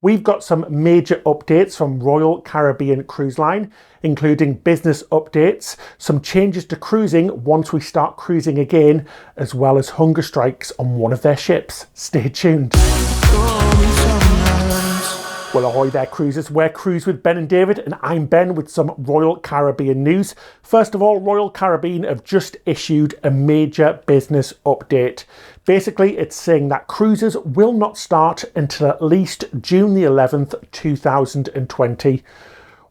We've got some major updates from Royal Caribbean Cruise Line, including business updates, some changes to cruising once we start cruising again, as well as hunger strikes on one of their ships. Stay tuned. Well, ahoy there, cruisers. We're Cruise with Ben and David, and I'm Ben with some Royal Caribbean news. First of all, Royal Caribbean have just issued a major business update. Basically, it's saying that cruises will not start until at least June the 11th, 2020.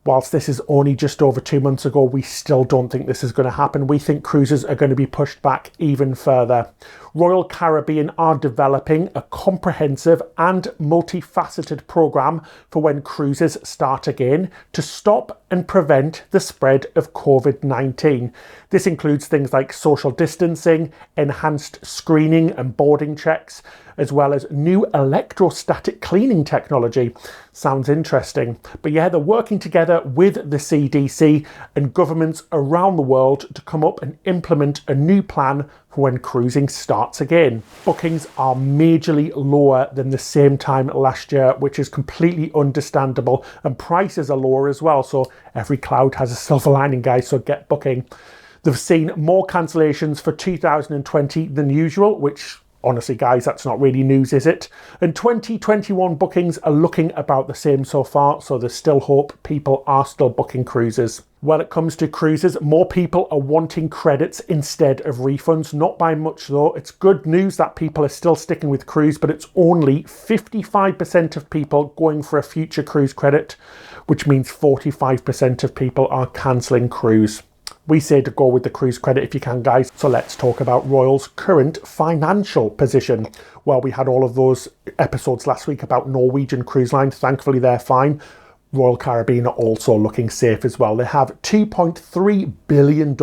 Whilst this is only just over 2 months ago, we still don't think this is going to happen. We think cruises are going to be pushed back even further. Royal Caribbean are developing a comprehensive and multifaceted programme for when cruises start again to stop and prevent the spread of COVID-19. This includes things like social distancing, enhanced screening and boarding checks, as well as new electrostatic cleaning technology. Sounds interesting. But yeah, they're working together with the CDC and governments around the world to come up and implement a new plan for when cruising starts again. Bookings are majorly lower than the same time last year, which is completely understandable, and prices are lower as well. So every cloud has a silver lining, guys, so get booking. They've seen more cancellations for 2020 than usual, which honestly, guys, that's not really news, is it? And 2021 bookings are looking about the same so far, so there's still hope. People are still booking cruises. When it comes to cruises, more people are wanting credits instead of refunds. Not by much though. It's good news that people are still sticking with cruise, but it's only 55% of people going for a future cruise credit, which means 45% of people are cancelling cruise. We say to go with the cruise credit if you can, guys. So let's talk about Royal's current financial position. Well, we had all of those episodes last week about Norwegian Cruise Line. Thankfully, they're fine. Royal Caribbean are also looking safe as well. They have $2.3 billion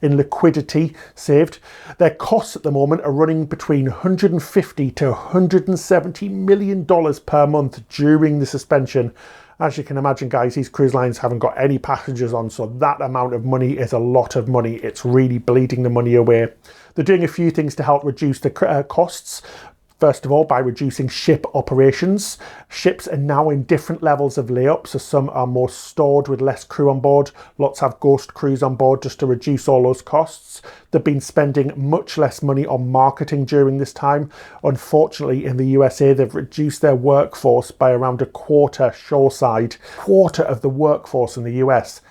in liquidity saved. Their costs at the moment are running between $150 to $170 million per month during the suspension. As you can imagine, guys, these cruise lines haven't got any passengers on, so that amount of money is a lot of money. It's really bleeding the money away. They're doing a few things to help reduce the costs. First of all, by reducing ship operations. Ships are now in different levels of layup, so some are more stored with less crew on board. Lots have ghost crews on board just to reduce all those costs. They've been spending much less money on marketing during this time. Unfortunately, in the USA, they've reduced their workforce by around a quarter shoreside. Quarter of the workforce in the US.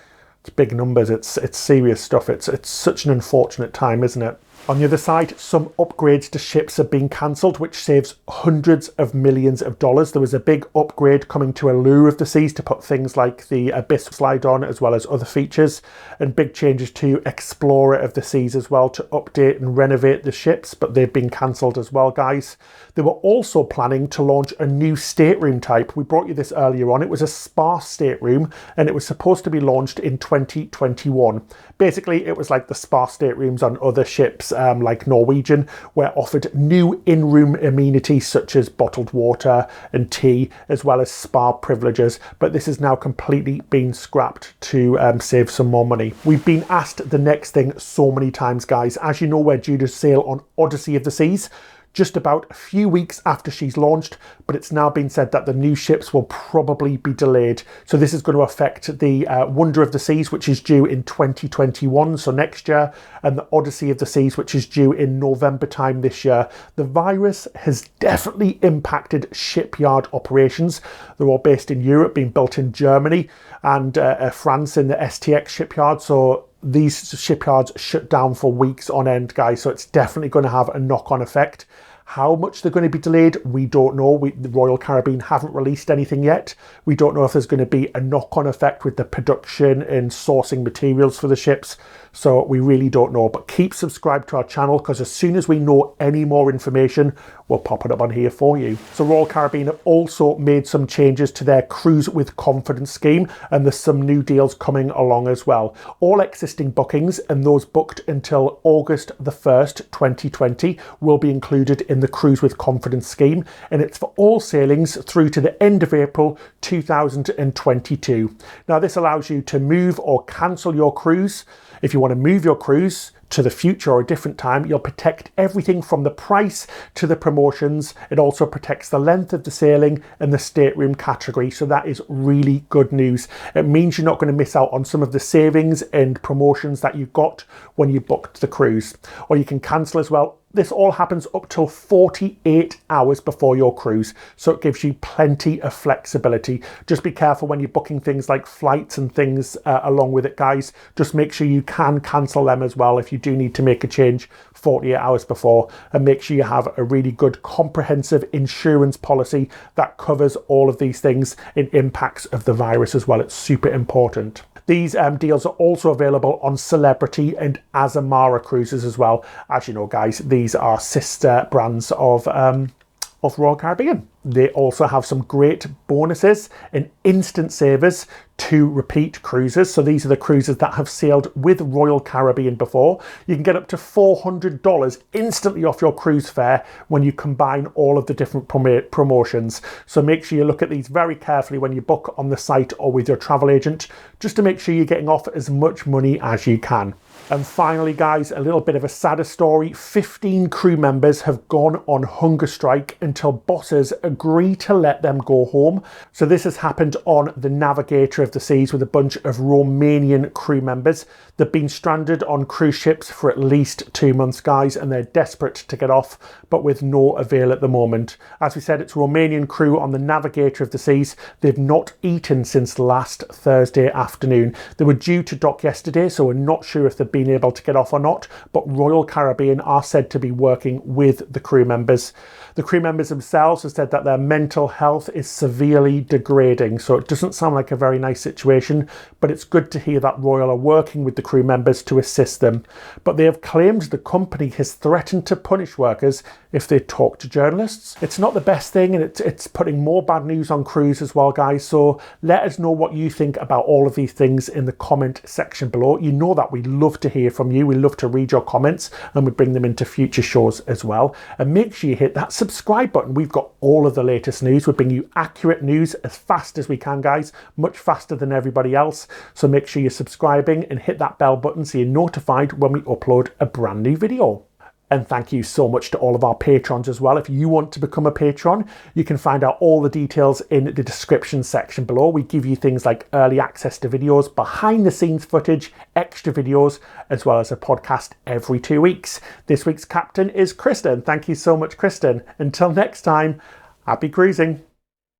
It's big numbers. It's serious stuff. It's such an unfortunate time, isn't it? On the other side, some upgrades to ships have been cancelled, which saves hundreds of millions of dollars. There was a big upgrade coming to Allure of the Seas to put things like the Abyss slide on, as well as other features, and big changes to Explorer of the Seas as well to update and renovate the ships, but they've been cancelled as well, guys. They were also planning to launch a new stateroom type. We brought you this earlier on. It was a spa stateroom, and it was supposed to be launched in 2021. Basically, it was like the spa staterooms on other ships, like Norwegian, were offered new in-room amenities such as bottled water and tea, as well as spa privileges. But this has now completely been scrapped to save some more money. We've been asked the next thing so many times, guys. As you know, we're due to sail on Odyssey of the Seas just about a few weeks after she's launched, but it's now been said that the new ships will probably be delayed. So this is going to affect the Wonder of the Seas, which is due in 2021, so next year, and the Odyssey of the Seas, which is due in November time this year. The virus has definitely impacted shipyard operations. They're all based in Europe, being built in Germany and France in the STX shipyard. So these shipyards shut down for weeks on end, guys. So it's definitely going to have a knock-on effect. How much they're going to be delayed, we don't know. The Royal Caribbean haven't released anything yet. We don't know if there's going to be a knock-on effect with the production and sourcing materials for the ships. So we really don't know. But keep subscribed to our channel, because as soon as we know any more information, we'll pop it up on here for you. So Royal Caribbean have also made some changes to their Cruise with Confidence scheme, and there's some new deals coming along as well. All existing bookings and those booked until August the 1st, 2020 will be included in the Cruise with Confidence scheme, and it's for all sailings through to the end of April 2022. Now this allows you to move or cancel your cruise. If you want to move your cruise to the future or a different time, you'll protect everything from the price to the promotions. It also protects the length of the sailing and the stateroom category. So that is really good news. It means you're not going to miss out on some of the savings and promotions that you got when you booked the cruise. Or you can cancel as well. This all happens up till 48 hours before your cruise, so it gives you plenty of flexibility. Just be careful when you're booking things like flights and things along with it, guys. Just make sure you can cancel them as well if you do need to make a change 48 hours before, and make sure you have a really good comprehensive insurance policy that covers all of these things and impacts of the virus as well. It's super important. These deals are also available on Celebrity and Azamara Cruises as well. As you know, guys, these are sister brands of Royal Caribbean. They also have some great bonuses and instant savers to repeat cruises. So these are the cruises that have sailed with Royal Caribbean before. You can get up to $400 instantly off your cruise fare when you combine all of the different promotions. So make sure you look at these very carefully when you book on the site or with your travel agent, just to make sure you're getting off as much money as you can. And finally, guys, a little bit of a sadder story. 15 crew members have gone on hunger strike until bosses agree to let them go home. So this has happened on the Navigator of the Seas with a bunch of Romanian crew members. They've been stranded on cruise ships for at least 2 months, guys, and they're desperate to get off, but with no avail at the moment. As we said, it's Romanian crew on the Navigator of the Seas. They've not eaten since last Thursday afternoon. They were due to dock yesterday, so we're not sure if they've been able to get off or not, but Royal Caribbean are said to be working with the crew members. The crew members themselves have said that their mental health is severely degrading, so it doesn't sound like a very nice situation, but it's good to hear that Royal are working with the crew members to assist them. But they have claimed the company has threatened to punish workers if they talk to journalists. It's not the best thing, and it's putting more bad news on crews as well, guys. So let us know what you think about all of these things in the comment section below. You know that we love to hear from you. We love to read your comments, and we bring them into future shows as well. And make sure you hit that subscribe button. We've got all of the latest news. We bring you accurate news as fast as we can, guys, much faster than everybody else. So make sure you're subscribing and hit that bell button so you're notified when we upload a brand new video. And thank you so much to all of our patrons as well. If you want to become a patron, you can find out all the details in the description section below. We give you things like early access to videos, behind the scenes footage, extra videos, as well as a podcast every 2 weeks. This week's captain is Kristen. Thank you so much, Kristen. Until next time, happy cruising.